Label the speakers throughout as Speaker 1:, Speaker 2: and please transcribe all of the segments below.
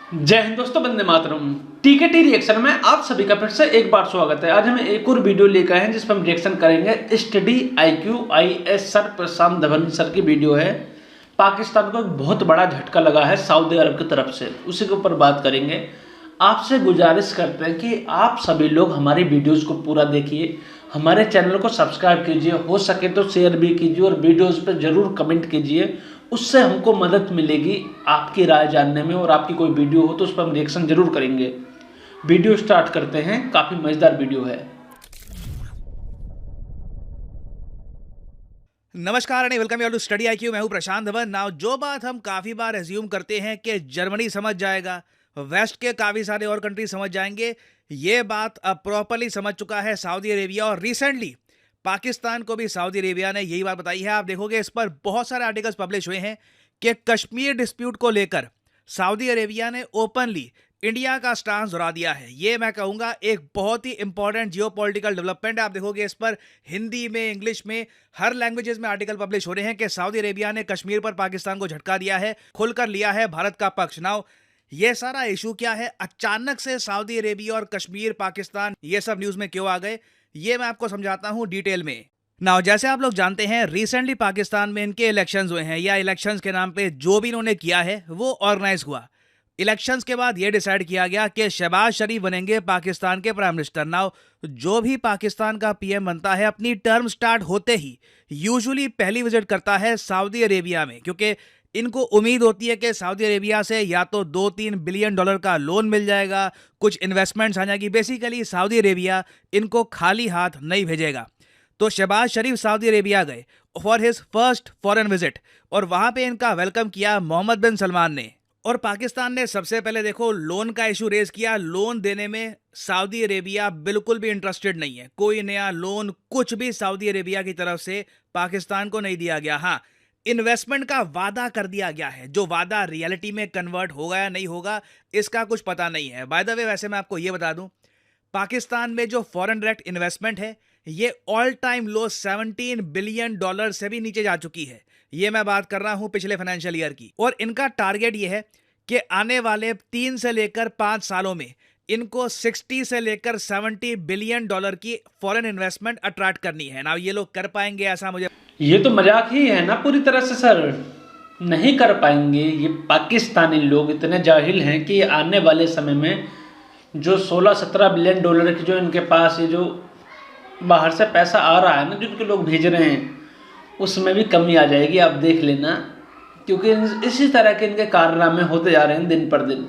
Speaker 1: जय हिंद दोस्तों, वंदे मातरम। टीकेटी रिएक्शन में आप सभी का फिर से एक बार स्वागत है। आज हम एक और वीडियो लेकर आए हैं जिस पर हम रिएक्शन करेंगे स्टडी IQIS सर प्रशांत धवन सर की वीडियो है। पाकिस्तान को एक बहुत बड़ा झटका लगा है सऊदी अरब की तरफ से, उसी के ऊपर बात करेंगे। आपसे गुजारिश करते हैं कि आप सभी लोग हमारी वीडियोस को पूरा देखिए, हमारे चैनल को सब्सक्राइब कीजिए, हो सके तो शेयर भी कीजिए और वीडियोस पर जरूर कमेंट कीजिए। उससे हमको मदद मिलेगी आपकी राय जानने में, और आपकी कोई वीडियो हो तो उस पर हम रिएक्शन जरूर करेंगे। वीडियो स्टार्ट करते हैं, काफ़ी मज़ेदार वीडियो है।
Speaker 2: नमस्कार and welcome you to study IQ। मैं हूं प्रशांत धवन। नाउ जो बात हम काफ़ी बार एज्यूम करते हैं कि जर्मनी समझ जाएगा, वेस्ट के काफ़ी सारे और कंट्री समझ जाएंगे, ये बात अब प्रॉपरली समझ चुका है सऊदी अरेबिया। और रिसेंटली पाकिस्तान को भी सऊदी अरेबिया ने यही बात बताई है। आप देखोगे इस पर बहुत सारे आर्टिकल्स पब्लिश हुए हैं कि कश्मीर डिस्प्यूट को लेकर सऊदी अरेबिया ने ओपनली इंडिया का स्टांस दोहरा दिया है। ये मैं कहूँगा एक बहुत ही इंपॉर्टेंट जियोपॉलिटिकल डेवलपमेंट है। आप देखोगे इस पर हिंदी में, इंग्लिश में, हर लैंग्वेजेस में आर्टिकल पब्लिश हो रहे हैं कि सऊदी अरेबिया ने कश्मीर पर पाकिस्तान को झटका दिया है, खुलकर लिया है भारत का पक्ष। नाउ ये सारा इशू क्या है, अचानक से सऊदी अरेबिया और कश्मीर, पाकिस्तान ये सब न्यूज़ में क्यों आ गए, ये मैं आपको समझाता हूँ डिटेल में। नाउ जैसे आप लोग जानते हैं रिसेंटली पाकिस्तान में इनके इलेक्शंस हुए हैं, या इलेक्शंस के नाम पे जो भी इन्होंने किया है वो ऑर्गेनाइज हुआ। इलेक्शंस के बाद ये डिसाइड किया गया कि शहबाज शरीफ बनेंगे पाकिस्तान के प्राइम मिनिस्टर। नाउ जो भी पाकिस्तान का PM बनता है अपनी टर्म स्टार्ट होते ही यूजुअली पहली विजिट करता है सऊदी अरेबिया में, क्योंकि इनको उम्मीद होती है कि सऊदी अरेबिया से या तो $2-3 बिलियन का लोन मिल जाएगा, कुछ इन्वेस्टमेंट्स आ जाएगी। बेसिकली सऊदी अरेबिया इनको खाली हाथ नहीं भेजेगा। तो शहबाज शरीफ सऊदी अरेबिया गए for his first foreign visit, और वहां पे इनका वेलकम किया मोहम्मद बिन सलमान ने। और पाकिस्तान ने सबसे पहले देखो लोन का इशू रेज किया। लोन देने में सऊदी अरेबिया बिल्कुल भी इंटरेस्टेड नहीं है। कोई नया लोन कुछ भी सऊदी अरेबिया की तरफ से पाकिस्तान को नहीं दिया गया। हाँ, इन्वेस्टमेंट का वादा कर दिया गया है, जो वादा रियलिटी में कन्वर्ट होगा या नहीं होगा इसका कुछ पता नहीं है। बाय द वे वैसे मैं आपको ये बता दूं, पाकिस्तान में जो फॉरेन डायरेक्ट इन्वेस्टमेंट है ये ऑल टाइम लो $17 बिलियन से भी नीचे जा चुकी है। ये मैं बात कर रहा हूं पिछले फाइनेंशियल ईयर की। और इनका टारगेट ये है कि आने वाले 3 से लेकर 5 सालों में इनको 60 से लेकर $70 बिलियन की फॉरेन इन्वेस्टमेंट अट्रैक्ट करनी है। ना ये लोग कर पाएंगे ऐसा मुझे,
Speaker 1: ये तो मजाक ही है ना पूरी तरह से सर, नहीं कर पाएंगे। ये पाकिस्तानी लोग इतने जाहिल हैं कि आने वाले समय में जो 16-17 बिलियन डॉलर की जो इनके पास ये जो बाहर से पैसा आ रहा है ना, जो इनके लोग भेज रहे हैं, उसमें भी कमी आ जाएगी, आप देख लेना। क्योंकि इसी तरह के इनके कारनामे होते जा रहे हैं दिन पर दिन।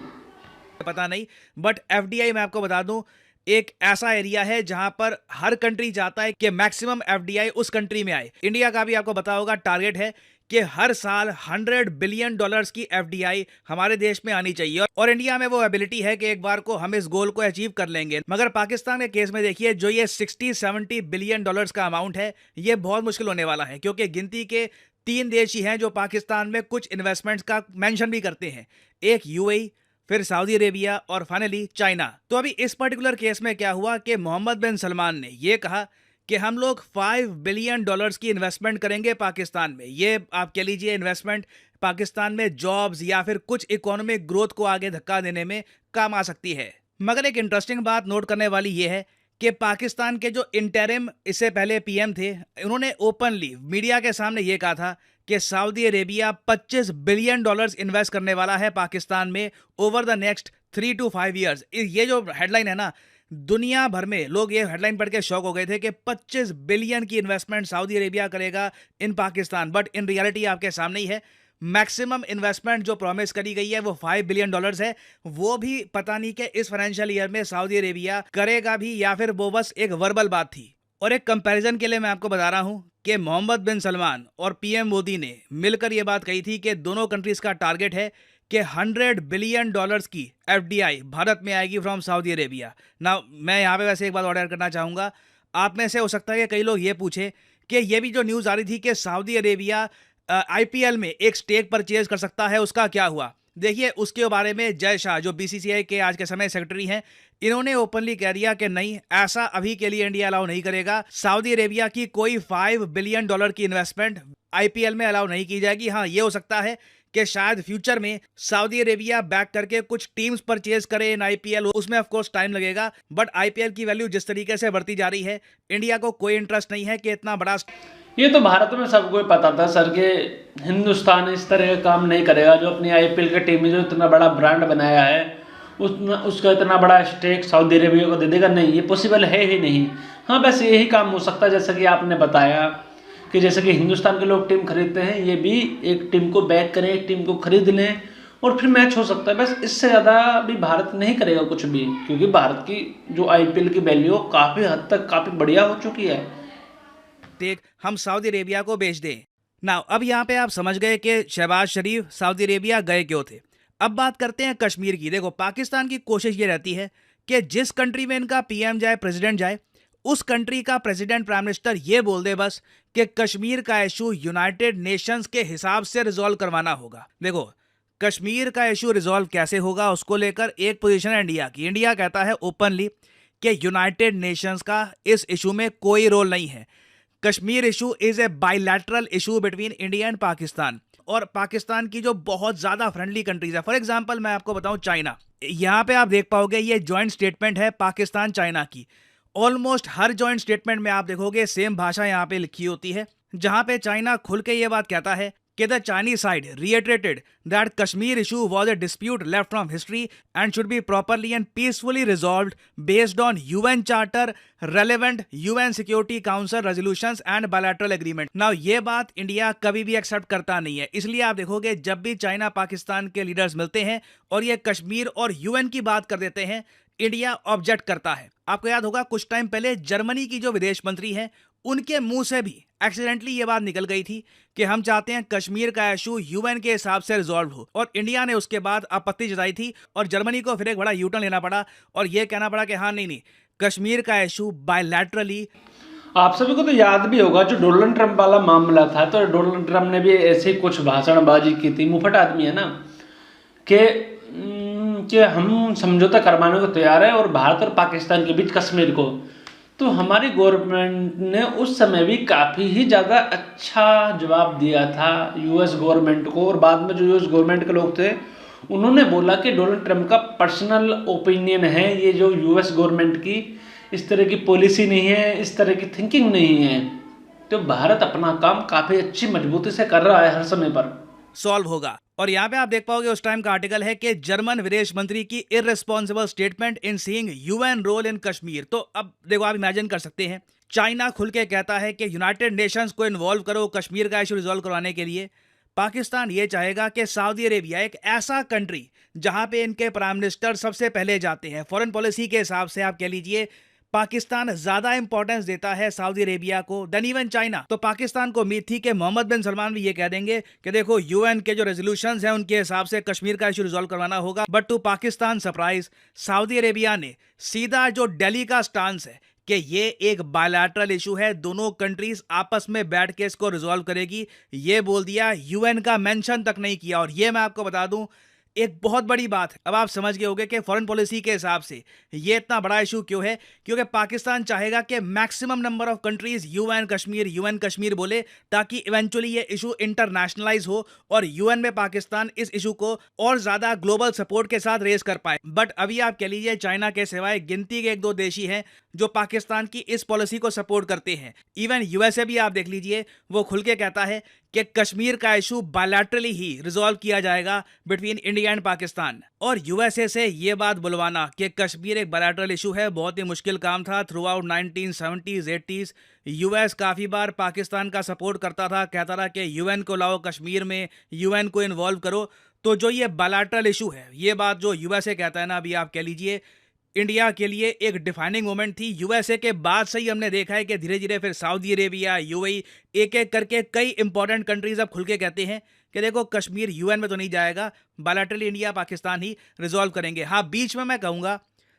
Speaker 2: पता नहीं। बट FDI मैं आपको बता दूं एक ऐसा एरिया है जहां पर हर कंट्री चाहता है कि मैक्सिमम FDI उस कंट्री में आए। इंडिया का भी आपको पता होगा टारगेट है कि हर साल $100 बिलियन की FDI हमारे देश में आनी चाहिए, और इंडिया में वो एबिलिटी है कि एक बार को हम इस गोल को अचीव कर लेंगे। मगर पाकिस्तान के केस में देखिए, जो ये 60-70 बिलियन डॉलर्स का अमाउंट है ये बहुत मुश्किल होने वाला है, क्योंकि गिनती के 3 देश ही हैं जो पाकिस्तान में कुछ इन्वेस्टमेंट्स का मेंशन भी करते हैं। एक UAE, फिर सऊदी अरेबिया और फाइनली चाइना। तो अभी इस पर्टिकुलर केस में क्या हुआ कि मोहम्मद बिन सलमान ने यह कहा कि हम लोग $5 बिलियन की इन्वेस्टमेंट करेंगे पाकिस्तान में। ये आप कह लीजिए इन्वेस्टमेंट पाकिस्तान में जॉब्स या फिर कुछ इकोनॉमिक ग्रोथ को आगे धक्का देने में काम आ सकती है। मगर एक इंटरेस्टिंग बात नोट करने वाली यह है कि पाकिस्तान के जो इंटरिम इससे पहले PM थे, उन्होंने ओपनली मीडिया के सामने ये कहा था कि सऊदी अरेबिया $25 बिलियन इन्वेस्ट करने वाला है पाकिस्तान में over the next 3 to 5 years. ये जो हेडलाइन है ना, दुनिया भर में लोग ये हेडलाइन पढ़ के शॉक हो गए थे कि 25 बिलियन की इन्वेस्टमेंट सऊदी अरेबिया करेगा इन पाकिस्तान। बट इन रियलिटी आपके सामने ही है, मैक्सिमम इन्वेस्टमेंट जो प्रॉमिस करी गई है वो $5 बिलियन है। वो भी पता नहीं कि इस फाइनेंशियल ईयर में सऊदी अरेबिया करेगा भी या फिर वो बस एक वर्बल बात थी। और एक कंपैरिजन के लिए मैं आपको बता रहा हूं कि मोहम्मद बिन सलमान और PM मोदी ने मिलकर यह बात कही थी कि दोनों कंट्रीज का टारगेट है कि $100 बिलियन की FDI भारत में आएगी फ्रॉम सऊदी अरेबिया। ना मैं यहाँ पे वैसे एक बात ऑर्डर करना चाहूँगा। आप में से हो सकता है कि कई लोग ये पूछे कि ये भी जो न्यूज़ आ रही थी कि सऊदी अरेबिया IPL में एक स्टेक परचेज कर सकता है, उसका क्या हुआ। देखिए उसके बारे में जय शाह जो BCCI के आज के समय सेक्रेटरी हैं, इन्होंने ओपनली कह दिया कि नहीं, ऐसा अभी के लिए इंडिया अलाउ नहीं करेगा। सऊदी अरेबिया की कोई $5 बिलियन की इन्वेस्टमेंट IPL में अलाउ नहीं की जाएगी। हाँ, ये हो सकता है कि शायद फ्यूचर में सऊदी अरेबिया बैक करके कुछ टीम्स परचेज करे इन आईपीएल। उसमें ऑफ कोर्स टाइम लगेगा, बट आईपीएल की वैल्यू जिस तरीके से बढ़ती जा रही है, इंडिया को कोई इंटरेस्ट नहीं है कि इतना बड़ा।
Speaker 1: ये तो भारत में सबको ही पता था सर कि हिंदुस्तान इस तरह का काम नहीं करेगा। जो अपनी आईपीएल की टीम में जो इतना बड़ा ब्रांड बनाया है, उसका इतना बड़ा स्टेक सऊदी अरेबिया को दे देगा, नहीं, ये पॉसिबल है ही नहीं। हाँ, बस यही काम हो सकता है जैसा कि आपने बताया कि जैसे कि हिंदुस्तान के लोग टीम खरीदते हैं, ये भी एक टीम को बैक करें, एक टीम को खरीद लें और फिर मैच हो सकता है। बस इससे ज़्यादा भी भारत नहीं करेगा कुछ भी, क्योंकि भारत की जो आईपीएल की वैल्यू काफ़ी हद तक काफ़ी बढ़िया हो चुकी है।
Speaker 2: हम सऊदी अरेबिया को बेच दें ना। अब यहाँ पे आप समझ गए कि शहबाज शरीफ सऊदी अरेबिया गए क्यों थे। अब बात करते हैं कश्मीर की। देखो, पाकिस्तान की कोशिश ये रहती है कि जिस कंट्री में इनका पीएम जाए, प्रेसिडेंट जाए, उस कंट्री का प्रेसिडेंट, प्राइम मिनिस्टर ये बोल दे बस कि कश्मीर का इशू यूनाइटेड नेशंस के हिसाब से रिजॉल्व करवाना होगा। देखो, कश्मीर का इशू रिजॉल्व कैसे होगा, उसको लेकर एक पोजीशन है इंडिया की। इंडिया कहता है ओपनली कि यूनाइटेड नेशंस का इस इशू में कोई रोल नहीं है। Kashmir issue is a bilateral issue between India and Pakistan, और पाकिस्तान की जो बहुत ज्यादा फ्रेंडली कंट्रीज है, फॉर एग्जांपल मैं आपको बताऊं चाइना। यहां पे आप देख पाओगे ये जॉइंट स्टेटमेंट है पाकिस्तान चाइना की। ऑलमोस्ट हर जॉइंट स्टेटमेंट में आप देखोगे सेम भाषा यहां पे लिखी होती है, जहां पे चाइना खुल के ये बात कहता है कि the Chinese side reiterated that Kashmir issue was a dispute left from history and should be properly and peacefully resolved based on UN Charter, relevant UN Security Council resolutions and bilateral agreement. Now ये बात India कभी भी accept करता नहीं है, इसलिए आप देखोगे जब भी चाइना पाकिस्तान के लीडर्स मिलते हैं और ये कश्मीर और यूएन की बात कर देते हैं, इंडिया ऑब्जेक्ट करता है। आपको याद होगा कुछ टाइम पहले जर्मनी की जो विदेश मंत्री है, उनके मुंह से भी एक्सीडेंटली ये बात निकल गई थी कि हम चाहते हैं कश्मीर का इशू यूएन के हिसाब से रिजॉल्व हो, और इंडिया ने उसके बाद आपत्ति जताई थी और जर्मनी को फिर एक बड़ा यूटर्न लेना पड़ा और ये कहना पड़ा कि हाँ नहीं, कश्मीर का इशू बायलैटरली।
Speaker 1: आप सभी को तो याद भी होगा जो डोनाल्ड ट्रंप वाला मामला था, तो डोनाल्ड ट्रंप ने भी ऐसे कुछ भाषणबाजी की थी, मुफट आदमी है ना, कि हम समझौता करवाने को तैयार है और भारत और पाकिस्तान के बीच कश्मीर को। तो हमारी गवर्नमेंट ने उस समय भी काफ़ी ही ज़्यादा अच्छा जवाब दिया था यूएस गवर्नमेंट को, और बाद में जो यूएस गवर्नमेंट के लोग थे उन्होंने बोला कि डोनाल्ड ट्रंप का पर्सनल ओपिनियन है, ये जो यूएस गवर्नमेंट की इस तरह की पॉलिसी नहीं है, इस तरह की थिंकिंग नहीं है। तो भारत अपना काम काफ़ी अच्छी मजबूती से कर रहा है, हर समय पर
Speaker 2: सॉल्व होगा। और यहाँ पे आप देख पाओगे उस टाइम का आर्टिकल है कि जर्मन विदेश मंत्री की irresponsible statement in seeing UN role in Kashmir. तो अब देखो, आप इमेजिन कर सकते हैं, चाइना खुल के कहता है कि यूनाइटेड नेशंस को इन्वॉल्व करो कश्मीर का इशू रिजॉल्व करवाने के लिए। पाकिस्तान ये चाहेगा कि सऊदी अरेबिया, एक ऐसा कंट्री जहां पे इनके प्राइम मिनिस्टर सबसे पहले जाते हैं, फॉरेन पॉलिसी के हिसाब से आप कह लीजिए पाकिस्तान ज्यादा इंपॉर्टेंस देता है सऊदी अरेबिया को देन इवन चाइना। तो पाकिस्तान को उम्मीद थी कि मोहम्मद बिन सलमान भी ये कह देंगे कि देखो यूएन के जो रेजोल्यूशंस हैं उनके हिसाब से कश्मीर का इशू रिजॉल्व करवाना होगा। But to Pakistan surprise, Saudi Arabia ने सीधा जो दिल्ली का स्टांस है कि ये एक बायलैटरल इशू है, दोनों कंट्रीज आपस में बैठ के इसको रिजॉल्व करेगी, ये बोल दिया, यूएन का मेंशन तक नहीं किया। और ये मैं आपको बता दूं एक बहुत बड़ी बात है। अब आप समझ गए होंगे कि फॉरेन पॉलिसी के हिसाब से ये इतना बड़ा इशू क्यों है, क्योंकि पाकिस्तान चाहेगा कि maximum number of countries UN Kashmir बोले, ताकि इवेंचुअली ये इशू इंटरनेशनलाइज हो और यूएन में पाकिस्तान इस इशू को और ज्यादा ग्लोबल सपोर्ट के साथ रेज कर पाए। बट अभी आप कह लीजिए चाइना के सिवाय गिनती के 1-2 देश ही हैं जो पाकिस्तान की इस पॉलिसी को सपोर्ट करते हैं। इवन यूएसए भी आप देख लीजिए, वो खुल के कहता है कि कश्मीर का इशू बायलैटरली ही रिजॉल्व किया जाएगा बिटवीन इंडिया एंड पाकिस्तान। और यूएसए से ये बात बुलवाना कि कश्मीर एक बायलैटरल इशू है बहुत ही मुश्किल काम था। Through out 1970s 80s US काफ़ी बार पाकिस्तान का सपोर्ट करता था, कहता था कि यूएन को लाओ कश्मीर में, यूएन को इन्वॉल्व करो। तो जो ये बायलैटरल इशू है, ये बात जो यूएसए कहता है ना, अभी आप कह लीजिए इंडिया के लिए एक डिफाइनिंग मोमेंट थी। यूएसए के बाद से ही हमने देखा है कि धीरे धीरे फिर सऊदी अरेबिया, यूएई, एक एक करके कई इंपॉर्टेंट कंट्रीज अब खुल के कहते हैं कि देखो कश्मीर यूएन में तो नहीं जाएगा, बायलैटरली इंडिया पाकिस्तान ही रिजॉल्व करेंगे। हाँ, बीच में मैं कहूँगा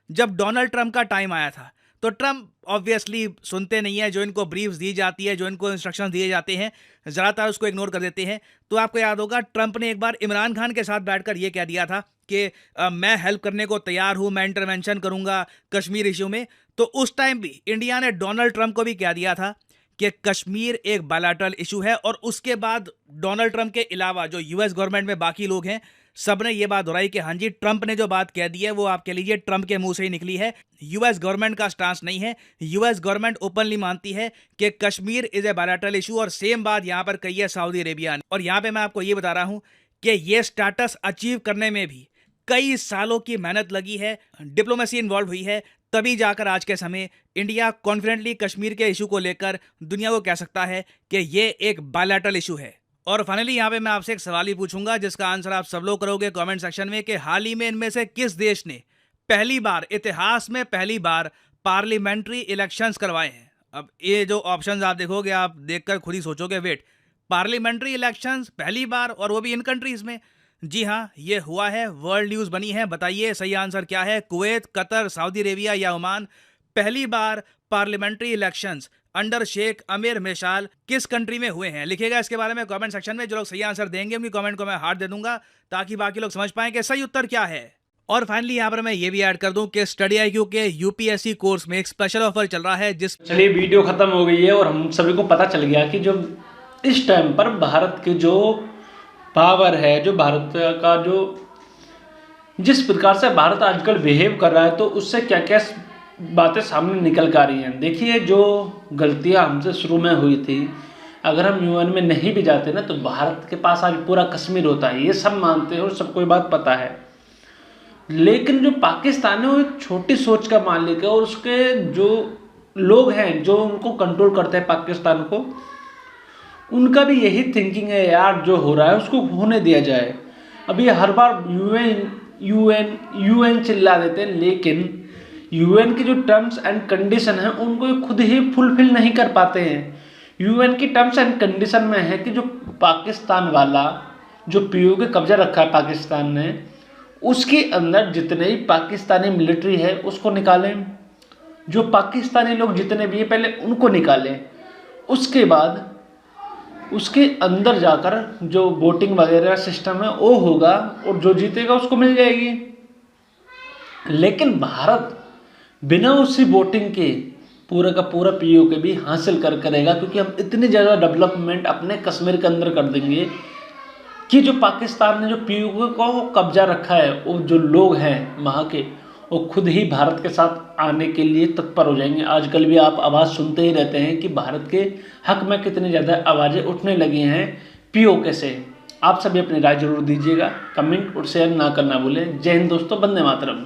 Speaker 2: जब डोनाल्ड ट्रंप का टाइम आया था तो ट्रंप ऑब्वियसली सुनते नहीं है, जो इनको ब्रीफ्स दी जाती है, जो इनको इंस्ट्रक्शंस दिए जाते हैं, ज़्यादातर उसको इग्नोर कर देते हैं। तो आपको याद होगा ट्रंप ने एक बार इमरान खान के साथ बैठकर ये कह दिया था कि मैं हेल्प करने को तैयार हूं, मैं इंटरवेंशन करूंगा कश्मीर इशू में। तो उस टाइम भी इंडिया ने डोनाल्ड ट्रंप को भी कह दिया था कि कश्मीर एक बायलैटरल इशू है, और उसके बाद डोनाल्ड ट्रंप के अलावा जो यूएस गवर्नमेंट में बाकी लोग हैं, सबने ये बात दोहराई कि हाँ जी, ट्रंप ने जो बात कह दी है वो आप कह लीजिए ट्रंप के मुंह से ही निकली है। यूएस गवर्नमेंट का स्टांस नहीं है। यूएस गवर्नमेंट ओपनली मानती है कि Kashmir is a bilateral issue, और सेम बात यहां पर कही है सऊदी अरेबिया ने। और यहां पे मैं आपको ये बता रहा हूं कि ये स्टेटस अचीव करने में भी कई सालों की मेहनत लगी है, डिप्लोमेसी इन्वॉल्व हुई है, तभी जाकर आज के समय इंडिया कॉन्फिडेंटली कश्मीर के इशू को लेकर दुनिया को कह सकता है कि ये एक बायलैटरल इशू है। और फाइनली यहाँ पे मैं आपसे एक सवाल ही पूछूंगा जिसका आंसर आप सब लोग करोगे कमेंट सेक्शन में, कि हाल ही में इनमें से किस देश ने पहली बार, इतिहास में पहली बार पार्लियामेंट्री इलेक्शंस करवाए हैं। अब ये जो ऑप्शंस आप देखोगे, आप देखकर खुद ही सोचोगे, वेट, पार्लियामेंट्री इलेक्शंस पहली बार, और वो भी इन कंट्रीज में? जी हाँ, ये हुआ है, वर्ल्ड न्यूज बनी है। बताइए सही आंसर क्या है? कुवैत, कतर, सऊदी अरेबिया या ओमान? पहली बार पार्लियामेंट्री इलेक्शंस अंडर शेख अमीर मिसाल किस कंट्री में हुए हैं? लिखिएगा इसके बारे में कमेंट सेक्शन में। जो लोग सही आंसर देंगे उनकी कमेंट को मैं हार्ट दे दूंगा, ताकि बाकी लोग समझ पाएं कि सही उत्तर क्या है। और फाइनली यहाँ पर मैं ये भी ऐड कर दूं कि स्टडी आईक्यू के यूपीएससी कोर्स में एक स्पेशल ऑफर चल रहा है, जिस
Speaker 1: चलिए वीडियो खत्म हो गई है और हम सभी को पता चल गया कि जो इस टाइम पर भारत के जो पावर है, जो भारत का जो जिस प्रकार से भारत आजकल बिहेव कर रहा है, तो उससे क्या क्या बातें सामने निकल कर आ रही हैं। देखिए, जो गलतियां हमसे शुरू में हुई थी, अगर हम यूएन में नहीं भी जाते ना, तो भारत के पास आज पूरा कश्मीर होता है, ये सब मानते हैं और सबको ये बात पता है। लेकिन जो पाकिस्तान है वो एक छोटी सोच का मालिक है, और उसके जो लोग हैं जो उनको कंट्रोल करते हैं पाकिस्तान को, उनका भी यही थिंकिंग है, यार जो हो रहा है उसको होने दिया जाए। अभी हर बार यूएन चिल्ला देते हैं, लेकिन यूएन की जो टर्म्स एंड कंडीशन है उनको ये खुद ही फुलफिल नहीं कर पाते हैं। यूएन की टर्म्स एंड कंडीशन में है कि जो पाकिस्तान वाला जो पीओके कब्जा रखा है पाकिस्तान ने, उसके अंदर जितने ही पाकिस्तानी मिलिट्री है उसको निकालें, जो पाकिस्तानी लोग जितने भी हैं पहले उनको निकालें, उसके बाद उसके अंदर जाकर जो वोटिंग वगैरह सिस्टम है वो होगा, और जो जीतेगा उसको मिल जाएगी। लेकिन भारत बिना उसी वोटिंग के पूरा का पूरा पीओके भी हासिल करेगा, क्योंकि हम इतनी ज़्यादा डेवलपमेंट अपने कश्मीर के अंदर कर देंगे कि जो पाकिस्तान ने जो पीओके को कब्जा रखा है, वो जो लोग हैं वहाँ के, वो खुद ही भारत के साथ आने के लिए तत्पर हो जाएंगे। आजकल भी आप आवाज़ सुनते ही रहते हैं कि भारत के हक में कितनी ज़्यादा आवाज़ें उठने लगी हैं पीओके से। आप सभी अपनी राय जरूर दीजिएगा, कमेंट और शेयर ना करना भूलें। जय हिंद दोस्तों, वंदे मातरम।